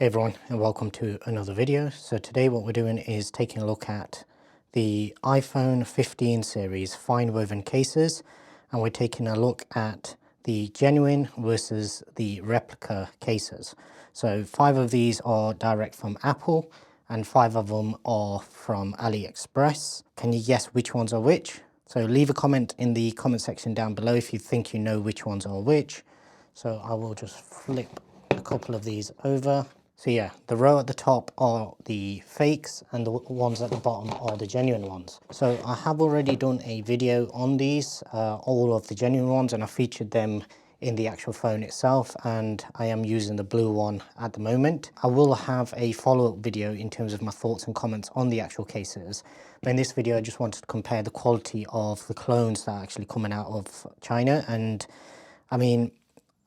Hey everyone, and welcome to another video. So today what we're doing is taking a look at the iPhone 15 series FineWoven cases, and we're taking a look at the genuine versus the replica cases. So 5 of these are direct from Apple and 5 of them are from AliExpress. Can you guess which ones are which? So leave a comment in the comment section down below if you think you know which ones are which. So I will just flip a couple of these over. So yeah, the row at the top are the fakes and the ones at the bottom are the genuine ones. So I have already done a video on these, all of the genuine ones, and I featured them in the actual phone itself, and I am using the blue one at the moment. I will have a follow-up video in terms of my thoughts and comments on the actual cases. But in this video, I just wanted to compare the quality of the clones that are actually coming out of China. And I mean,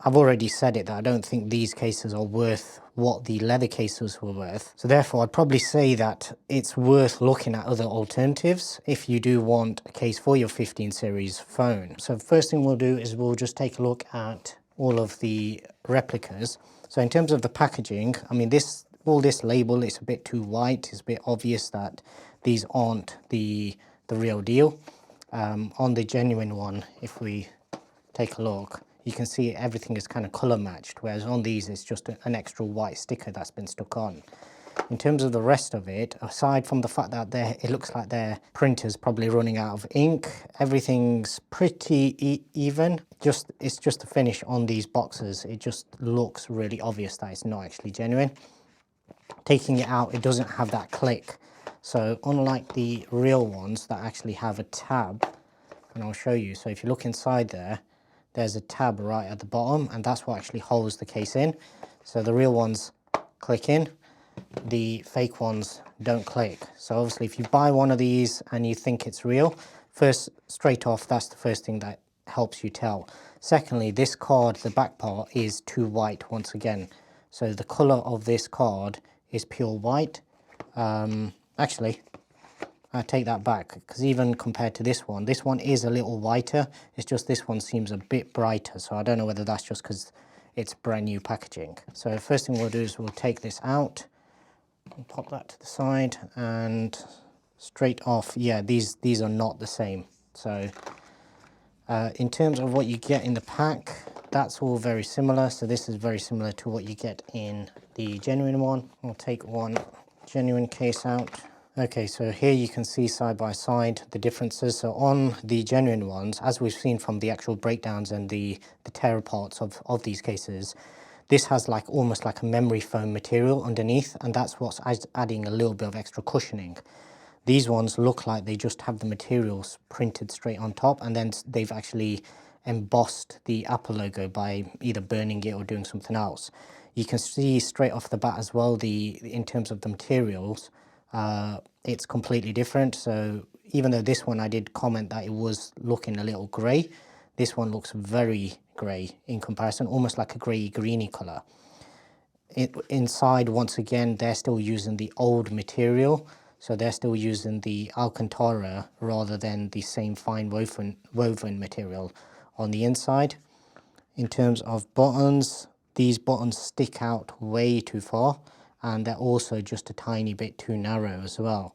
I've already said it that I don't think these cases are worth what the leather cases were worth. So therefore, I'd probably say that it's worth looking at other alternatives if you do want a case for your 15 series phone. So first thing we'll do is we'll just take a look at all of the replicas. So in terms of the packaging, I mean, all this label is a bit too white. It's a bit obvious that these aren't the real deal. On the genuine one, if we take a look, you can see everything is kind of color matched, whereas on these it's just an extra white sticker that's been stuck on. In terms of the rest of it, aside from the fact that it looks like their printer's probably running out of ink, everything's pretty even. It's just the finish on these boxes. It just looks really obvious that it's not actually genuine. Taking it out, it doesn't have that click. So unlike the real ones that actually have a tab, and I'll show you. So if you look inside there, there's a tab right at the bottom, and that's what actually holds the case in. So the real ones click in, the fake ones don't click. So obviously if you buy one of these and you think it's real, first, straight off, that's the first thing that helps you tell. Secondly, this card, the back part, is too white once again. So the color of this card is pure white. Actually, I take that back, because even compared to this one is a little whiter. It's just this one seems a bit brighter, so I don't know whether that's just because it's brand new packaging. So first thing we'll do is we'll take this out and pop that to the side, and straight off, yeah, these are not the same. So in terms of what you get in the pack, that's all very similar. So this is very similar to what you get in the genuine one. I'll take one genuine case out. Okay, so here you can see side by side the differences. So on the genuine ones, as we've seen from the actual breakdowns and the tear parts of these cases, this has like almost like a memory foam material underneath, and that's what's adding a little bit of extra cushioning. These ones look like they just have the materials printed straight on top, and then they've actually embossed the Apple logo by either burning it or doing something else. You can see straight off the bat as well, in terms of the materials, it's completely different. So even though this one I did comment that it was looking a little grey, this one looks very grey in comparison, almost like a grey greeny colour. Inside, once again, they're still using the old material, so they're still using the Alcantara rather than the same fine woven material on the inside. In terms of buttons, these buttons stick out way too far, and they're also just a tiny bit too narrow as well.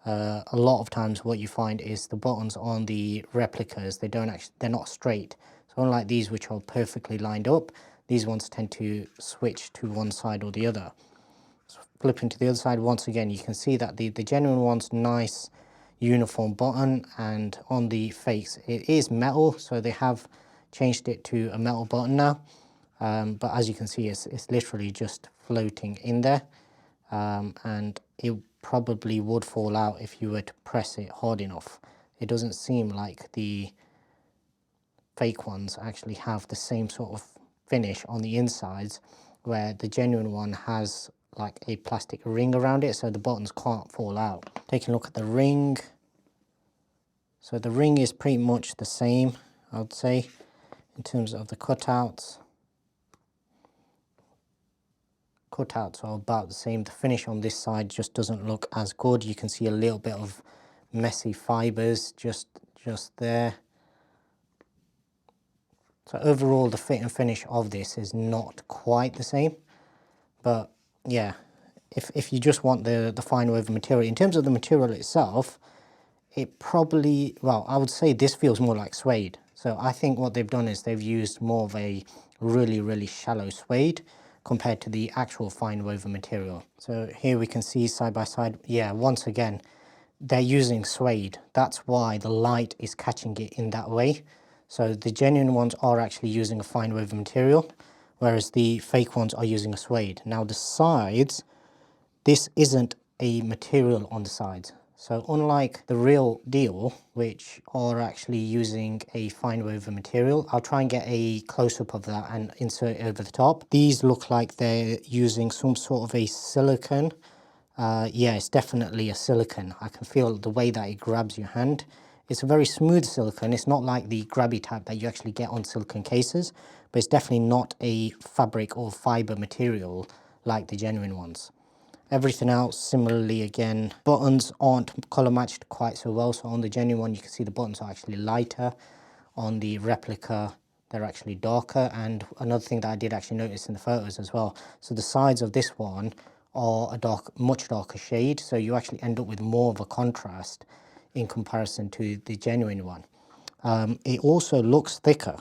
A lot of times what you find is the buttons on the replicas, they're not straight. So unlike these, which are perfectly lined up, these ones tend to switch to one side or the other. So flipping to the other side, once again, you can see that the genuine one's nice uniform button, and on the fakes it is metal, so they have changed it to a metal button now. But as you can see, it's literally just floating in there, and it probably would fall out if you were to press it hard enough. It doesn't seem like the fake ones actually have the same sort of finish on the insides, where the genuine one has like a plastic ring around it, so the buttons can't fall out. Taking a look at the ring, so the ring is pretty much the same, I would say, in terms of the cutouts. Cutouts are about the same. The finish on this side just doesn't look as good. You can see a little bit of messy fibers just there. So overall, the fit and finish of this is not quite the same, but yeah, if you just want the fine woven material, in terms of the material itself, it probably, well, I would say this feels more like suede. So I think what they've done is they've used more of a really shallow suede compared to the actual fine woven material. So here we can see side by side, yeah, once again, they're using suede. That's why the light is catching it in that way. So the genuine ones are actually using a fine woven material, whereas the fake ones are using a suede. Now the sides, this isn't a material on the sides. So unlike the real deal, which are actually using a fine woven material, I'll try and get a close-up of that and insert it over the top. These look like they're using some sort of a silicone. Yeah, it's definitely a silicone. I can feel the way that it grabs your hand. It's a very smooth silicone. It's not like the grabby type that you actually get on silicone cases, but it's definitely not a fabric or fiber material like the genuine ones. Everything else, similarly again, buttons aren't color matched quite so well. So on the genuine one, you can see the buttons are actually lighter. On the replica, they're actually darker. And another thing that I did actually notice in the photos as well, so the sides of this one are a much darker shade. So you actually end up with more of a contrast in comparison to the genuine one. It also looks thicker.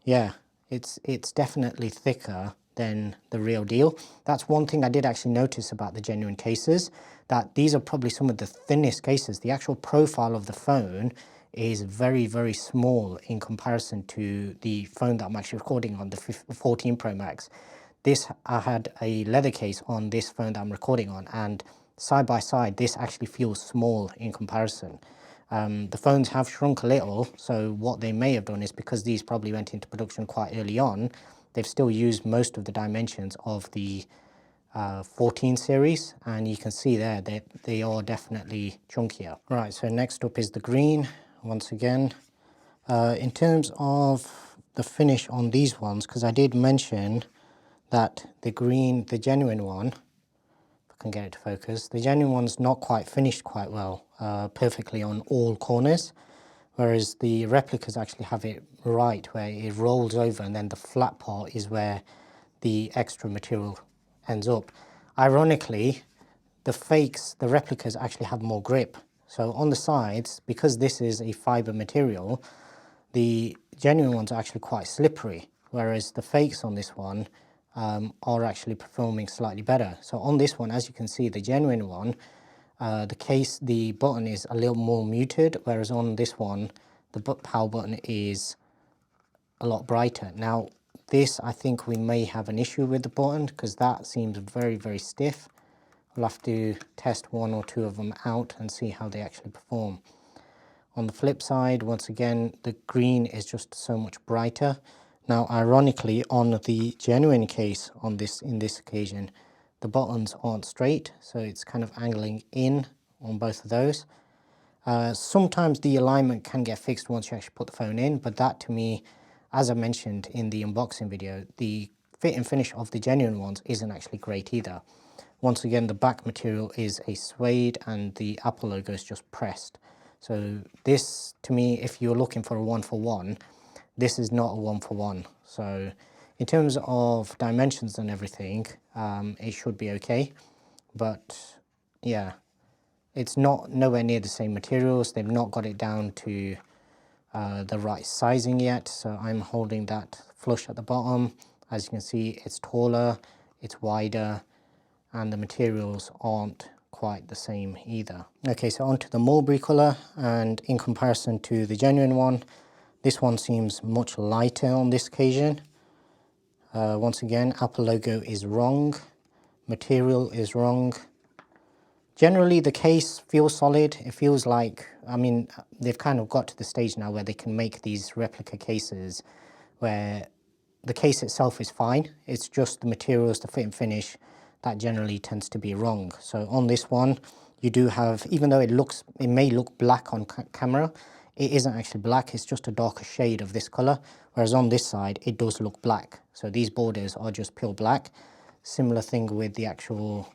Yeah, it's definitely thicker than the real deal. That's one thing I did actually notice about the genuine cases, that these are probably some of the thinnest cases. The actual profile of the phone is very small in comparison to the phone that I'm actually recording on, the 14 Pro Max. I had a leather case on this phone that I'm recording on, and side by side, this actually feels small in comparison. The phones have shrunk a little, so what they may have done is, because these probably went into production quite early on, they've still used most of the dimensions of the 14 series, and you can see there that they are definitely chunkier. Right, so next up is the green, once again. In terms of the finish on these ones, because I did mention that the green, the genuine one, if I can get it to focus, the genuine one's not quite finished quite well, perfectly on all corners, whereas the replicas actually have it right, where it rolls over and then the flat part is where the extra material ends up. Ironically, the fakes, the replicas actually have more grip. So on the sides, because this is a fiber material, the genuine ones are actually quite slippery, whereas the fakes on this one are actually performing slightly better. So on this one, as you can see, the genuine one, the button is a little more muted, whereas on this one, the power button is a lot brighter. Now, this, I think we may have an issue with the button, because that seems very stiff. We'll have to test one or two of them out and see how they actually perform. On the flip side, once again, the green is just so much brighter. Now, ironically, on the genuine case in this occasion, the buttons aren't straight, so it's kind of angling in on both of those. Sometimes the alignment can get fixed once you actually put the phone in, but that, to me, as I mentioned in the unboxing video, the fit and finish of the genuine ones isn't actually great either. Once again, the back material is a suede and the Apple logo is just pressed. So this, to me, if you're looking for a one-for-one, this is not a one-for-one. So in terms of dimensions and everything, it should be okay. But yeah, it's nowhere near the same materials. They've not got it down to the right sizing yet. So I'm holding that flush at the bottom. As you can see, it's taller, it's wider, and the materials aren't quite the same either. Okay, so onto the mulberry color, and in comparison to the genuine one, this one seems much lighter on this occasion. Once again, Apple logo is wrong, material is wrong. Generally, the case feels solid. It feels like, I mean, they've kind of got to the stage now where they can make these replica cases where the case itself is fine. It's just the materials, the fit and finish, that generally tends to be wrong. So on this one, you do have, even though it may look black on camera, it isn't actually black. It's just a darker shade of this color. Whereas on this side, it does look black. So these borders are just pure black. Similar thing with the actual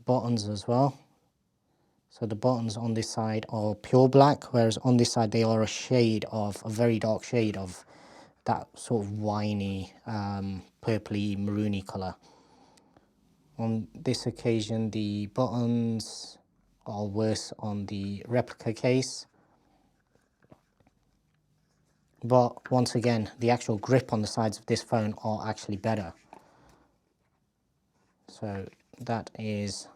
buttons as well. So the buttons on this side are pure black, whereas on this side they are a very dark shade of that sort of winey, purpley, maroony color. On this occasion, the buttons are worse on the replica case. But once again, the actual grip on the sides of this phone are actually better. So that is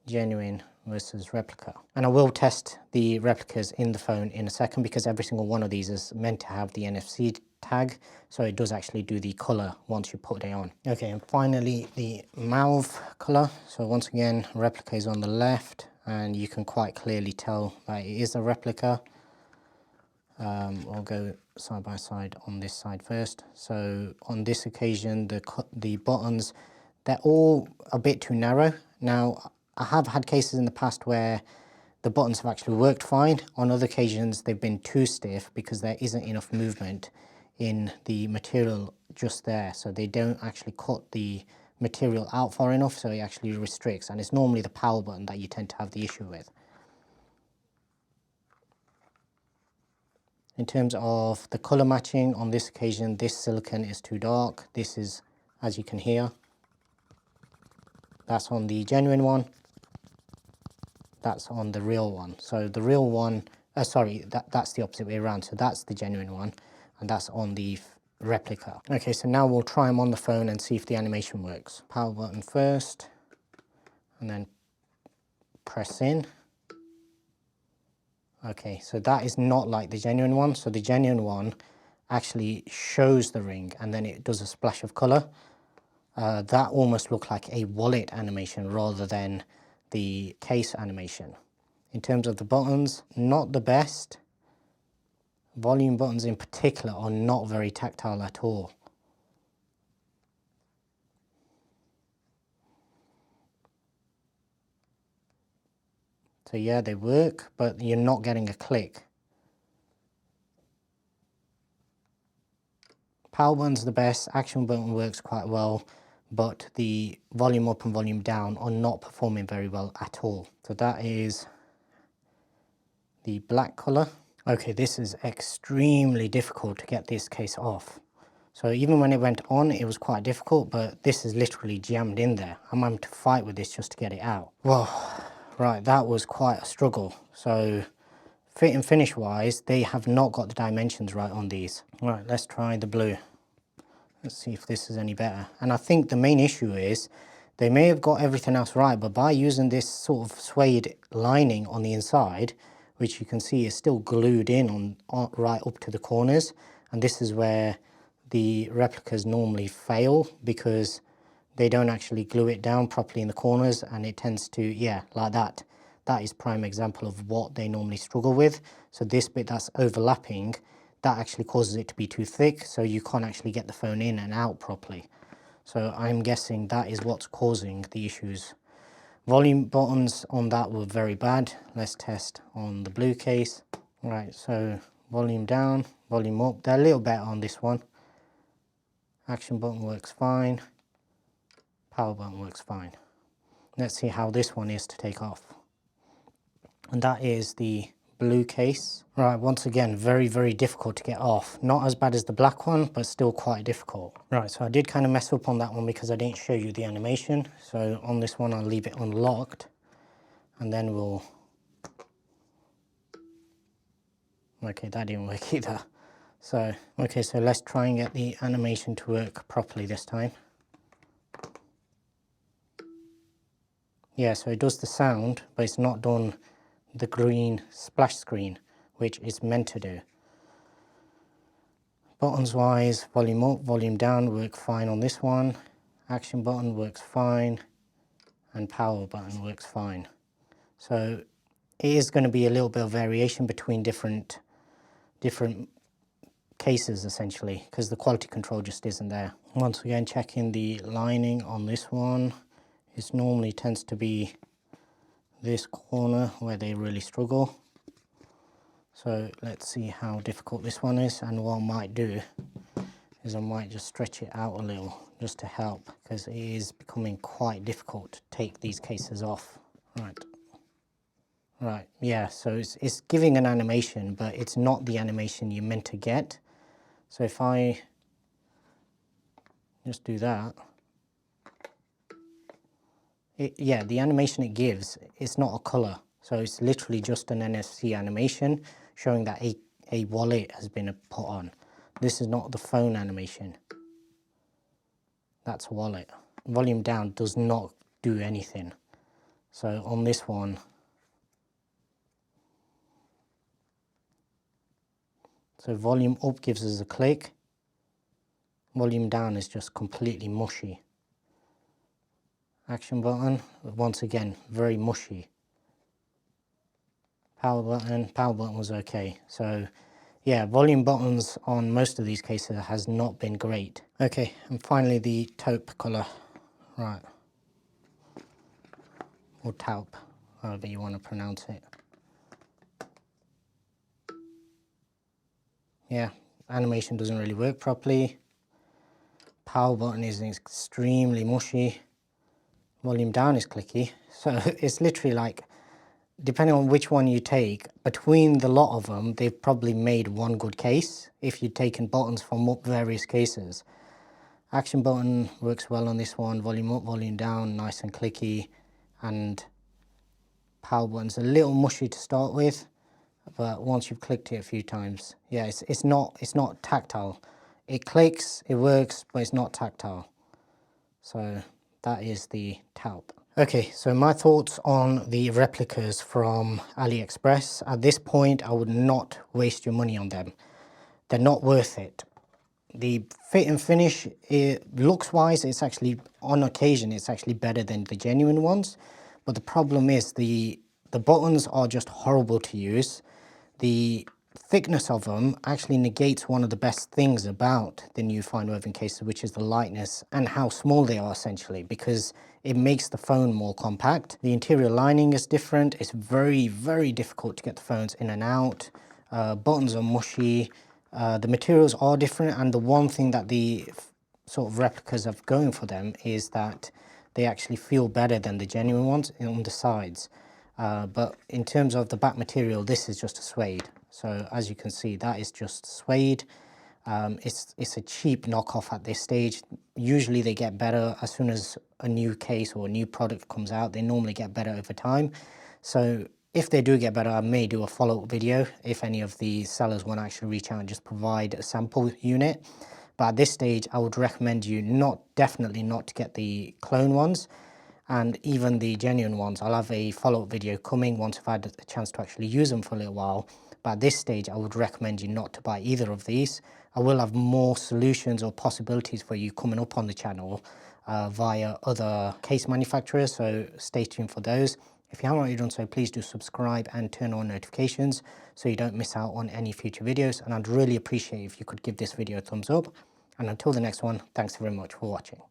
genuine versus replica. And I will test the replicas in the phone in a second, because every single one of these is meant to have the NFC tag, so it does actually do the color once you put it on. Okay, and finally the mouth color. So once again, replica is on the left, and you can quite clearly tell that it is a replica. I'll go side by side on this side first. So on this occasion, the buttons, they're all a bit too narrow. Now, I have had cases in the past where the buttons have actually worked fine. On other occasions, they've been too stiff because there isn't enough movement in the material just there. So they don't actually cut the material out far enough, so it actually restricts. And it's normally the power button that you tend to have the issue with. In terms of the color matching, on this occasion, this silicone is too dark. This is, as you can hear, that's on the genuine one. That's on the real one. So the real one, sorry, that's the opposite way around. So that's the genuine one, and that's on the replica. Okay, so now we'll try them on the phone and see if the animation works. Power button first, and then press in. Okay, so that is not like the genuine one. So the genuine one actually shows the ring, and then it does a splash of color. That almost looked like a wallet animation rather than the case animation. In terms of the buttons, not the best. Volume buttons in particular are not very tactile at all. So yeah, they work, but you're not getting a click. Power button's the best, action button works quite well, but the volume up and volume down are not performing very well at all. So that is the black color. Okay, this is extremely difficult to get this case off. So even when it went on, it was quite difficult, but this is literally jammed in there. I'm having to fight with this just to get it out. Whoa, right, that was quite a struggle. So fit and finish wise, they have not got the dimensions right on these. Right, let's try the blue. Let's see if this is any better. And I think the main issue is they may have got everything else right, but by using this sort of suede lining on the inside, which you can see is still glued in on right up to the corners, and this is where the replicas normally fail because they don't actually glue it down properly in the corners, and it tends to, yeah, like that. That is prime example of what they normally struggle with. So this bit that's overlapping, that actually causes it to be too thick, so you can't actually get the phone in and out properly. So I'm guessing that is what's causing the issues. Volume buttons on that were very bad. Let's test on the blue case. Right, so volume down, volume up. They're a little better on this one. Action button works fine. Power button works fine. Let's see how this one is to take off. And that is the blue case. Right, once again, very, very difficult to get off. Not as bad as the black one, but still quite difficult. Right, so I did kind of mess up on that one because I didn't show you the animation. So on this one, I'll leave it unlocked, and then we'll... Okay, that didn't work either. So, okay, so let's try and get the animation to work properly this time. Yeah, so it does the sound, but it's not done the green splash screen, which it's meant to do. Buttons wise, volume up, volume down work fine on this one. Action button works fine, and power button works fine. So it is going to be a little bit of variation between different cases essentially, because the quality control just isn't there. Once again, checking the lining on this one. It normally tends to be this corner where they really struggle. So let's see how difficult this one is, and what I might do is I might just stretch it out a little just to help, because it is becoming quite difficult to take these cases off. Right, yeah, so it's giving an animation, but it's not the animation you're meant to get. So if I just do that, yeah, the animation it gives, it's not a color. So it's literally just an NFC animation showing that a wallet has been put on. This is not the phone animation. That's a wallet. Volume down does not do anything. So on this one, so volume up gives us a click. Volume down is just completely mushy. Action button, once again, very mushy. Power button was okay. So yeah, volume buttons on most of these cases has not been great. Okay, and finally the taupe color, right, or taupe, however you want to pronounce it. Yeah, animation doesn't really work properly. Power button is extremely mushy. Volume down is clicky. So it's literally like, depending on which one you take, between the lot of them, they've probably made one good case if you've taken buttons from various cases. Action button works well on this one, volume up, volume down, nice and clicky, and power button's a little mushy to start with, but once you've clicked it a few times, yeah, it's not tactile. It clicks, it works, but it's not tactile. So that is the taupe. Okay, so my thoughts on the replicas from AliExpress. At this point, I would not waste your money on them. They're not worth it. The fit and finish, looks wise, it's actually, on occasion, it's actually better than the genuine ones. But the problem is the buttons are just horrible to use. The thickness of them actually negates one of the best things about the new FineWoven cases, which is the lightness and how small they are essentially, because it makes the phone more compact. The interior lining is different. It's very, very difficult to get the phones in and out. Buttons are mushy. The materials are different, and the one thing that the sort of replicas have going for them is that they actually feel better than the genuine ones on the sides. But in terms of the back material, this is just a suede. So as you can see, that is just suede. It's a cheap knockoff at this stage. Usually they get better as soon as a new case or a new product comes out. They normally get better over time. So if they do get better, I may do a follow-up video if any of the sellers want to actually reach out and just provide a sample unit. But at this stage, I would recommend you definitely not to get the clone ones. And even the genuine ones, I'll have a follow-up video coming once I've had a chance to actually use them for a little while. But at this stage, I would recommend you not to buy either of these. I will have more solutions or possibilities for you coming up on the channel via other case manufacturers, so stay tuned for those. If you haven't already done so, please do subscribe and turn on notifications so you don't miss out on any future videos. And I'd really appreciate if you could give this video a thumbs up. And until the next one, thanks very much for watching.